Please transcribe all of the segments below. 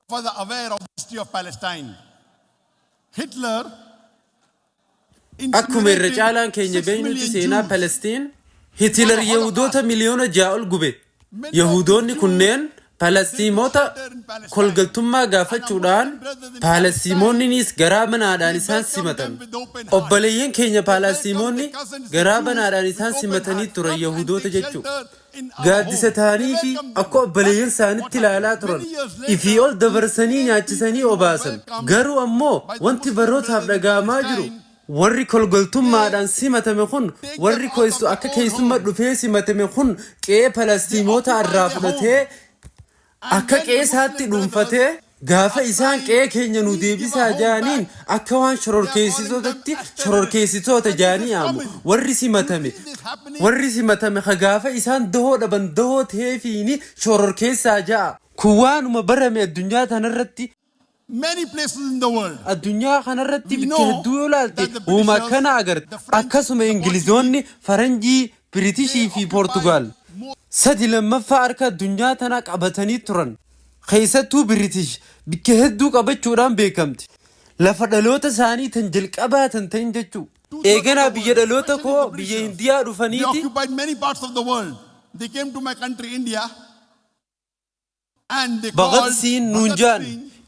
further aware of the history of Palestine. Hitler akkuma irra caalaan keenya beeynutti seenaa Palestiin Hitler Yahudoota miliyoona 6 ol gube. Yahudoonni kunneen Palestiimota kolgaltummaa gaafachuudhaan Palestiimoonnis garaa banaadhaan isaan simatan. Obboleeyyan keenya Palestiimoonni garaa banaadhaan isaan simatanii turan Yahudoota jechuudha. Gaaddisa ta'anii fi akka obboleeyyan isaanitti ilaalaa turan. Ifii ol dabarsanii nyaachisanii obaasan. Garuu ammoo wanti barootaaf dhaga'amaa jiru. Warri kolgaltummaadhaan simatame kun warri akka keessummaa dhufee simatame kun qe'ee Palestiimota irraa fudhatee akka qe'eesaatti dhuunfatee gaafa isaan qe'ee keenya nu deebisaa jaaniin akka waan shororkeessitootatti shororkeessitoota jaanii aamu. Warri simatame gaafa isaan dahoo dhaban dahoo ta'eefiini shororkeessaa ja'a. Kun waanuma barame addunyaa tanarratti. Many places in the world. Addunyaa kanarratti bitti hedduu yoo ilaalte uuma kana agarte. Akkasuma Ingilizoonni, Faranjii, Biritishii fi Poortugaal. Sadi lammaffaa harka addunyaa tana qabatanii turan. Keessattuu Biritish bikka hedduu qabachuudhaan beekamti. Lafa dhaloota isaanii tan jalqabaatan ta'in jechuu. Eeganaa biyya dhaloota koo biyya Indiyaa dhufaniiti. They occupied many parts of the world. They came to my country India and they Baqadsiin Nuunjaan.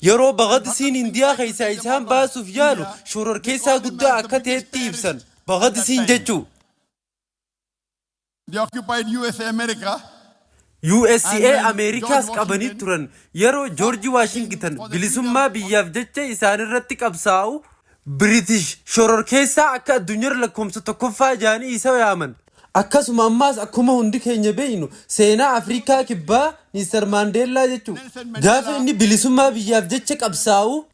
Yeroo Baqadsiin Indiyaa keessaa isaan baasuuf yaalu shororkeessaa guddaa akka ta'etti ibsan. Baqadsiin jechuu. They occupied USA America. USA Ameerikaas qabanii turan. Yeroo George Washington bilisummaa biyyaaf jecha isaan irratti qabsaa'u British shororkeessaa akka addunyaa lakkoomsa tokkoffaa jaanii isa yaaman. Akkasuma ammaas akkuma hundi keenya beeynu seenaa Afrikaa kibbaa Nelson Mandela jechuu. Gaafa inni bilisummaa biyyaaf jecha qabsaa'u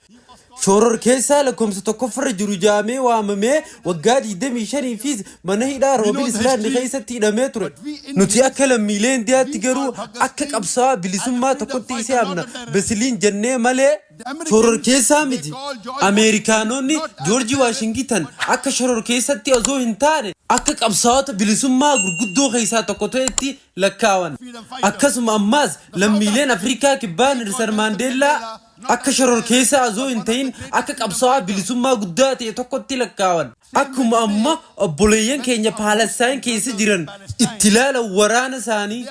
shororkeessaa lakkoomsa tokkoffarra jiru jaamee waamamee waggaa 25 fi mana hidhaa Roobil Islaand keessatti hidhamee ture. Nuti akka lammiilee Indiyaatti garuu akka qabsaa'aa bilisummaa tokkotti isa yaamna. Basiliin jennee malee shororkeessaa miti. Ameerikaanonni George Washington akka shororkeessatti osoo hin taane akka qabsaa'ota bilisummaa gurguddoo keessaa tokko ta'etti lakkaawan. Akkasuma ammaas lammiileen Afrikaa kibbaa Nelson Mandela akka shororkeessaa osoo hin ta'in akka qabsaa'aa bilisummaa guddaa ta'e tokkotti lakkaawan. Akkuma amma obboleeyyan keenya Palestiin keessa jiran itti ilaala waraana isaanii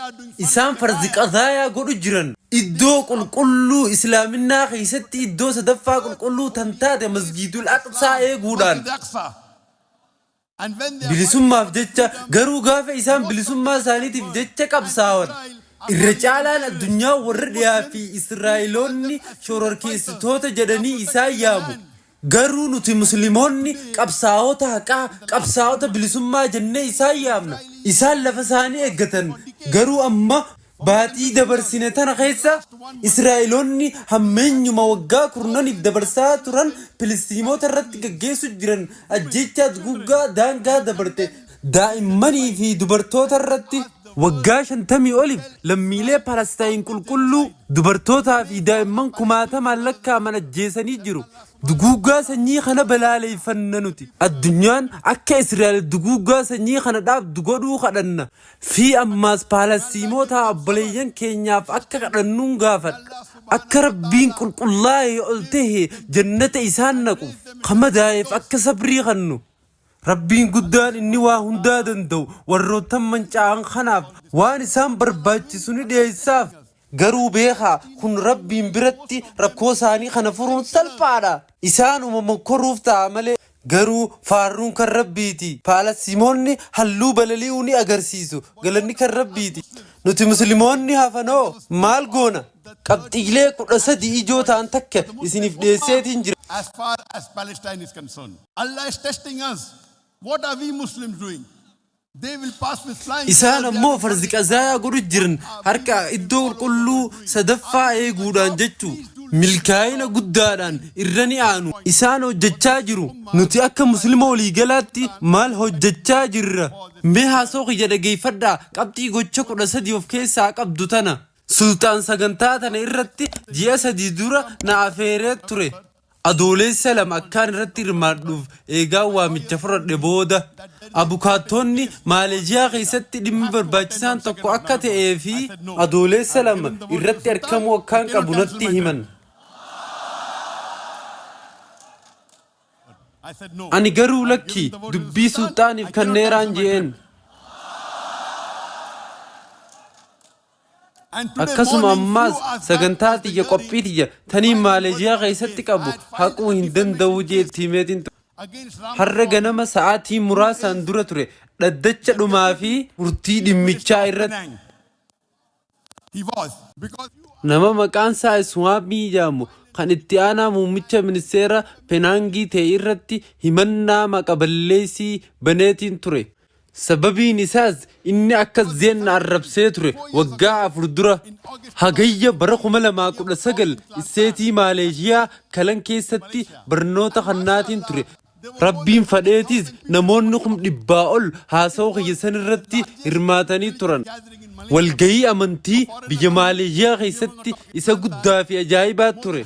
isaan farzi qadaayaa godhu jiran. Iddoo qulqulluu Islaaminaa keessatti iddoo sadaffaa qulqulluu tan taate Masjidul Aqsaa eeguudhaan. Bilisummaaf jecha garuu gaafa isaan bilisummaa isaaniitiif jecha qabsaa'an. Irra caalaan addunyaa warra dhiyaa fi Israa'eloonni shororkeessitoota jedhanii isaan yaamu. Garuu nuti Musliimoonni qabsaa'ota haqaa qabsaa'ota bilisummaa jennee isaan yaamna. Isaan lafa isaanii eeggatan. Garuu amma baatii dabarsine tana keessa Israa'eloonni hammeenyuma waggaa kurnaniif dabarsaa turan Filistiimota irratti gaggeessu jiran ajjeechaa guggaa daangaa dabarte daa'immanii fi dubartoota irratti. Waggaa 50 oliif lammiilee Palestiin qulqulluu dubartootaa fi daa'imman kumaatamaan lakkaaman ajjeesanii jiru. Duguuggaa sanyii kana balaaleeffanna nuti. Addunyaan akka Israa'el duguuggaa sanyii kana dhaabdu godhuu kadhanna. Fi ammaas Palestiimota obboleeyyan keenyaaf akka kadhannuun gaafadha. Akka Rabbiin qulqullaa'ee ol ta'e jannata isaan naqu. Qamadaa'eef akka sabrii kannu. Rabbiin guddaan inni waa hundaa danda'u warroota manca'an kanaaf waan isaan barbaachisu ni dhiyeessaaf. Garuu beekaa kun Rabbiin biratti rakkoo isaanii kana furuun salphaadha. Isaan uumama koruuf ta'a malee garuu faarruun kan Rabbiiti. Palestiimoonni halluu balali'uu ni agarsiisu. Galanni kan Rabbiiti. Nuti Musliimoonni hafanoo maal goona? Qabxiilee 13 ijoo ta'an takka isiniif dhiyeesseetiin jira. As far as Palestine is concerned, Allah is testing us. What are we Muslims doing? They will pass with flying. Isaan ammoo farzi qazaayaa godhu jiran harka iddoo qulqulluu sadaffaa eeguudhaan jechuu milkaa'ina guddaadhaan irra ni aanu. Isaan hojjechaa jiru. Nuti akka Musliima waliigalaatti maal hojjechaa jirra? Mee haasoo kiyya dhageeffadhaa qabxii gocha 13 of keessaa qabdu tana. Sultaan sagantaa tana irratti ji'a 3 dura na afeeree ture. Adoolessa lama akkaan irratti hirmaadhuuf eegaa waamicha fudhadhe booda abukaatonni Maaleeziyaa keessatti dhimmi barbaachisaan tokko akka ta'ee fi adoolessa lama irratti argamuu akkaan qabu natti himan. I said no. Ani garuu I'm lakki giving the vote to the dubbii Sultan. sultaaniif I cannot kanneeraan cancel my jeen. trip. And today Akkasuma morning, ammaas few hours back sagantaa was the xiyya qophii hearing xiyya tanii by the Maaleeshiyaa Body keessatti case. qabu I had haquu filed a hin danda'u defamation case jeetti himeetiin against har'a Ramaswamy. ganama sa'aatii muraasaan dura ture dhaddacha dhumaa fi murtii dhimmichaa irratti Penang. He was. Because nama maqaan isaa Iswaamii jedhamu kan itti aanaa muummicha ministeera Penaangii ta'e irratti himannaa maqaballeessii baneetiin ture. Sababiin isaas inni akka zeen arrabsee ture waggaa 4 dura hagayya bara 2019 isseetii Maaleeshiyaa kalan keessatti barnoota kannaatiin ture. Rabbiin fadheetis namoonni 100 ol haasawaa kiyyasan irratti hirmaatanii turan. Walgayii amantii biyya Maaleeshiyaa keessatti isa guddaa fi ajaa'ibaa ture.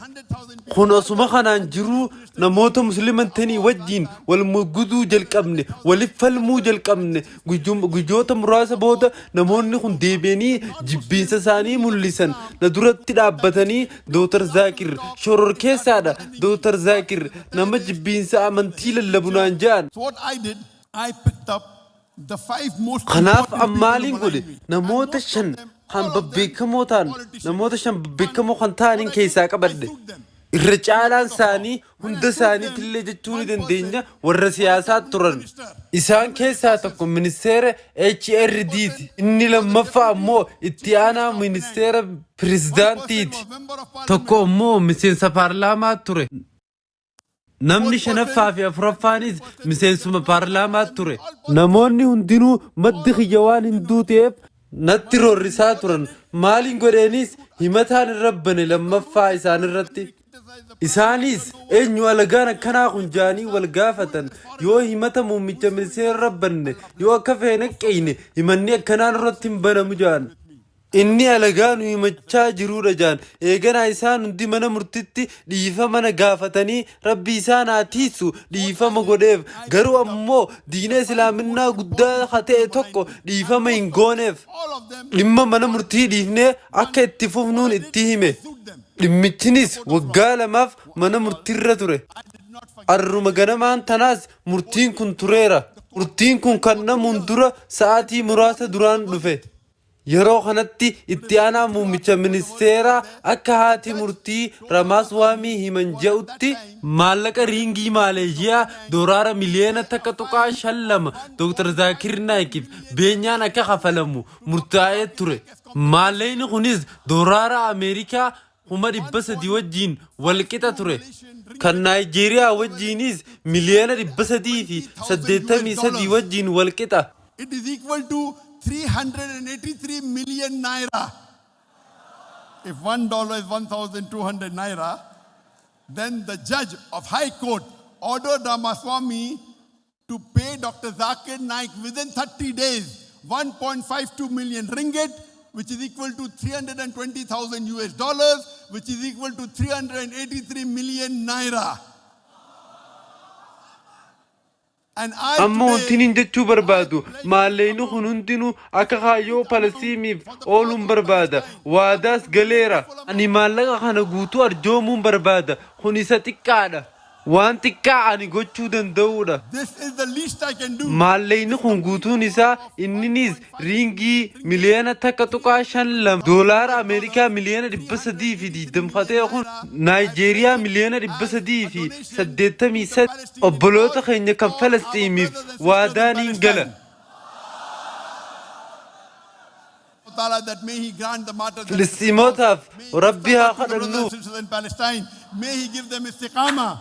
Kun osuma kanaan jiruu namoota musliimantanii wajjiin wal muguduu jalqabne waliif falmuu jalqabne guyyoota muraasa booda namoonni kun deebi'anii jibbiinsa isaanii mul'isan na duratti dhaabbatanii Dr. Zaakir shororkeessaadha Dr. Zaakir nama jibbiinsa amantii lallabunaan jedhan. so what I did, I picked up the 5 most Kanaaf important people ammaaliin who were godhe behind me. namoota And most shan of them, kan all of them, babbeekamoo ta'an namoota shan babbeekamoo kan ta'aniin keessaa qabadhe. I sued them. Irra caalaan isaanii hunda isaaniitillee jechuu ni dandeenya warra siyaasaa turan. Isaan keessaa tokko ministeera HRD'ti. Inni lammaffaa ammoo itti aanaa ministeera pirezidaantiiti. Tokko ammoo miseensa paarlaamaa ture. Namni shanaffaa fi afuraffaanis miseensuma paarlaamaa ture. Namoonni hundinuu maddi kiyya waan hin duuteef natti roorrisaa turan. Maaliin godheenis himataan irra bane lammaffaa isaan irratti. Isaanis eenyu alagaan akkanaa kun jaanii wal gaafatan yoo himata muummicha ministeera banne yoo akka feene qeeyne himanni akkanaan irratti hin banamu jaan. Inni alagaan himachaa jiruudha jaan. Eeganaa isaan hundi mana murtitti dhiifama gaafatanii rabbi isaan haatiisu dhiifama godheef garuu ammoo diina islaaminaa guddaa ta'e tokko dhiifama hin gooneef. Dhimma mana murtii dhiifnee akka itti fufnuun itti hime. Dhimmichinis waggaa 2 mana murtiirra ture. Arruma ganamaan tanaas murtiin kun tureera. Murtiin kun kan namuun dura sa'aatii muraasa duraan dhufe. Yeroo kanatti itti aanaa muummicha ministeeraa akka haati murtii Ramaswamy himan jedhutti maallaqa riingii Maaleeshiyaa doolaara miliyoona takka tuqaa 5 Dr. Zaakir Naayikiif beenyaan akka kafalamu murtaa'ee ture. Maallaqni kunis doolaara Ameerikaa 300 wajjiin walqixa ture. Kan Naayijeeriyaa wajjiinis miliyoona 383 wajjiin walqixa. It is equal to 383 million naira. If $1 is 1,200 naira, then the judge of High Court ordered Ramaswamy to pay Dr. Zakir Naik within 30 days 1.52 million ringgit, which is equal to 320,000 US dollars, which is equal to 383 million naira. And Amma wantiin hin jechuu barbaadu maallaqni kun hundinuu akka kaayyoo Palestiiniif ooluun barbaada. Waadaas galeera. Ani maallaqa kana guutuu arjoomuun barbaada. Kun isa xiqqaadha. Waan xiqqaa ani gochuu danda'uudha. this is the least I can do. Maallaqni kun guutuun isaa inninis riingii miliyoona takka tuqaa 5 doolaara Ameerikaa miliyoona 320 ta'e kun Naayijeeriyaa miliyoona 388 obboloota keenya kan Falastiiniif waadaan hin gala. That may he grant the martyrs Filistiimotaaf Rabbi haa kadhannuuf. in Palestine. May he give them istiqama.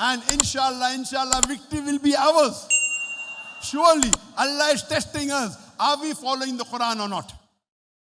And inshallah, victory will be ours. Surely, Allah is testing us. Are we following the Quran or not?